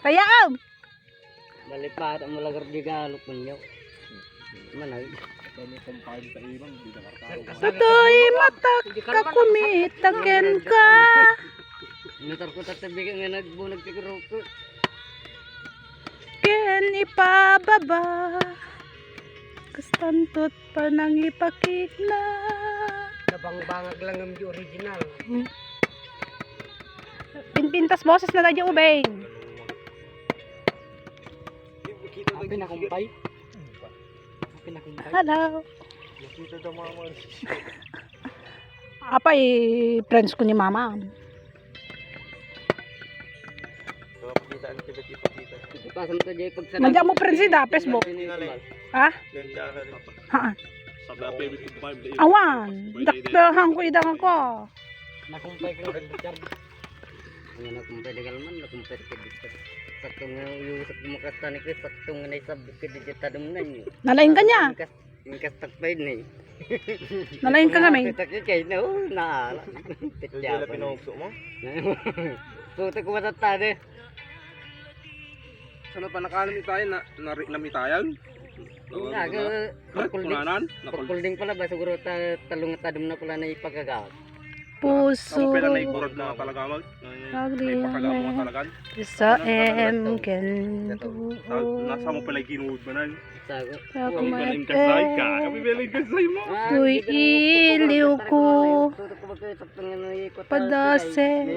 Kaya Dalipat ang malagar di galok ninyo. Manay. Toto'y matak kakumitaken ka. Natar ko tatabigan nga nagbunag tikuro. Ken ipababa. Kastantot pa nang ipakikna. Nabang-bangag lang ang original. Pinpintas boses na tayo ubeng. Pinakumpay. Hello. Apa friends ko ni mama. Pasam to jay pag Nandiyan mo friends da Facebook. Ha? Ha. Awan. Dakdahan ko idang ako. nakumpay ko Richard. Ang nakumpay de kalman nakumpay ko Richard. Satong yung sa kumakasta ni Chris satong na isabot ko di tadum na niyo. Nalain ka niya. Ingkas takpay ni. Nalain ka kami. Takay kay no na. Tikya pa pinugso mo. Puta ko matatade. Sana pa nakalami tayo na namitayan? Pagkulding pala ba siguro talong tadum na pala na ipagagawad. Puso. Ako pala na iburad na talaga mag. Ipagagawa mo talaga. Sa ken. Nasa mo pala ginuod ba na? Sago. Ako Kami kasay ka. Kami beling kasay mo. Tuy iliw ko. Padase.